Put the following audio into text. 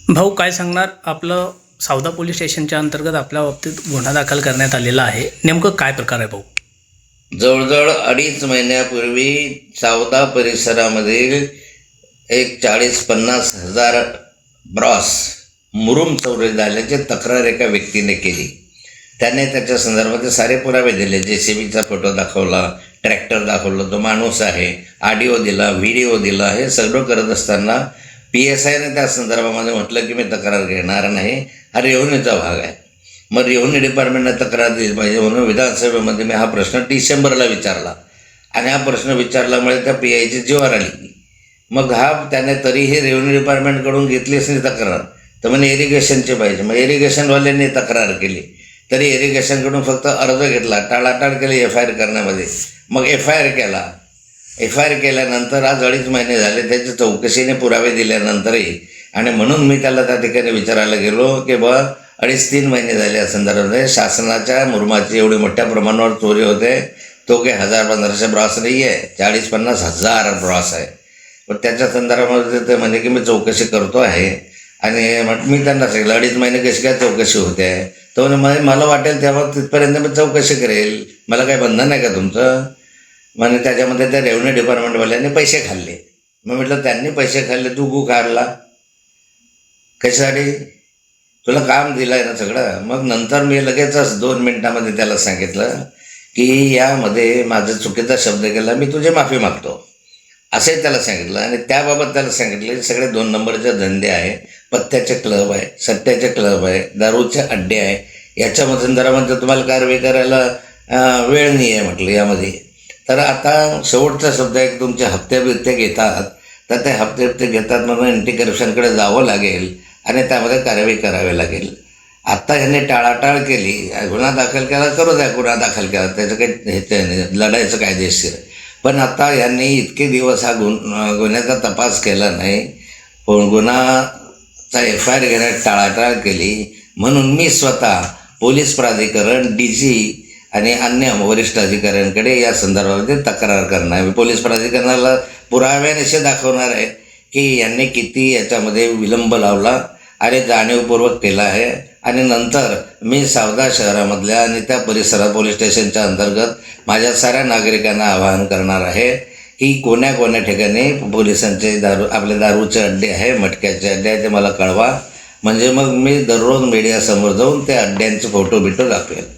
भाऊ काय सांगणार? आपलं सावदा पोलीस स्टेशनच्या अंतर्गत आपल्या बाबतीत गुन्हा दाखल करण्यात आलेला आहे. नेमकं काय प्रकार आहे भाऊ? जवळजवळ 2.5 महिन्यापूर्वी सावदा परिसरामधील एक 40-50 हजार ब्रॉस मुरुम चोरी झाल्याची तक्रार एका व्यक्तीने केली. त्याने त्याच्या संदर्भात सारे पुरावे दिले. JCBचा फोटो दाखवला, ट्रॅक्टर दाखवलं, तो माणूस आहे, ऑडिओ दिला, व्हिडिओ दिला. हे सगळं करत असताना PSIने त्या संदर्भामध्ये म्हटलं की मी तक्रार घेणार नाही, हा रेव्हन्यूचा भाग आहे. मग रेव्हन्यू डिपार्टमेंटने तक्रार दिली पाहिजे म्हणून विधानसभेमध्ये मी हा प्रश्न डिसेंबरला विचारला आणि हा प्रश्न विचारल्यामुळे त्या PIची जीवावर आली. मग त्याने तरीही रेव्हन्यू डिपार्टमेंटकडून घेतलीच नाही तक्रार, तर म्हणे इरिगेशनची पाहिजे. मग इरिगेशनवाल्यांनी तक्रार केली तरी इरिगेशनकडून फक्त अर्ज घेतला, टाळाटाळ केली FIR करण्यामध्ये. मग FIR केल्यानंतर आज 2.5 महिने झाले, त्याची चौकशीने पुरावे दिल्यानंतरही. आणि म्हणून मी त्याला त्या ठिकाणी विचारायला गेलो की 2.5-3 महिने झाले या संदर्भामध्ये शासनाच्या मुरुमाची एवढी मोठ्या प्रमाणावर चोरी होते. तो काही 1000-1500 ब्रॉस नाही आहे, 40-50 हजार ब्रॉस आहे. पण त्याच्या संदर्भामध्ये ते म्हणजे की मी चौकशी करतो आहे. आणि मी त्यांना सांगितलं 2.5 महिने कशी काय चौकशी होते आहे. तो म्हणजे मला वाटेल तेव्हा तिथपर्यंत मी चौकशी करेल, मला काही बंधन आहे का तुमचं? म्हणजे त्याच्यामध्ये त्या रेव्हन्यू डिपार्टमेंटवाल्यांनी पैसे खाल्ले. मग म्हटलं त्यांनी पैसे खाल्ले, तू गू काढला कशासाठी? तुला काम दिलं आहे ना सगळं. मग नंतर मी लगेचच 2 मिनिटामध्ये त्याला सांगितलं की यामध्ये माझा चुकीचा शब्द केला, मी तुझी माफी मागतो असंही त्याला सांगितलं. आणि त्याबाबत त्याला सांगितलं सगळे 2 नंबरचे धंदे आहे, पत्त्याचे क्लब आहे, सट्ट्याचे क्लब आहे, दारूचे अड्डे आहे, याच्यामधून जरामध्ये तुम्हाला कारवाई करायला वेळ नाही आहे म्हटलं यामध्ये. तर आता शेवटचा शब्द आहे की तुमचे हप्ते घेतात, तर ते हप्ते घेतात म्हणून अँटी करप्शनकडे जावं लागेल आणि त्यामध्ये कारवाई करावी लागेल. आत्ता ह्यांनी टाळाटाळ केली, गुन्हा दाखल केला, करू द्या गुन्हा दाखल केला, त्याचं काही लढायचं कायदेशीर. पण आता यांनी इतके दिवस हा गुन्ह्याचा तपास केला नाही, पण गुन्हाचा FIR घेण्यात टाळाटाळ केली. म्हणून मी स्वतः पोलीस प्राधिकरण, DG आणि अन्य वरिष्ठ अधिकाऱ्यांकडे या संदर्भामध्ये तक्रार करणार. मी पोलीस प्राधिकरणाला पुराव्यानिशी दाखवणार आहे की यांनी किती याच्यामध्ये विलंब लावला आणि जाणीवपूर्वक केला आहे. आणि नंतर मी सावदा शहरामधल्या आणि त्या परिसरात पोलीस स्टेशनच्या अंतर्गत माझ्या साऱ्या नागरिकांना आवाहन करणार आहे की कोण्या ठिकाणी पोलिसांचे आपले दारूचे अड्डे आहे, मटक्याचे अड्डे आहे, ते मला कळवा. म्हणजे मग मी दररोज मीडियासमोर जाऊन त्या अड्ड्यांचे फोटो दाखवेल.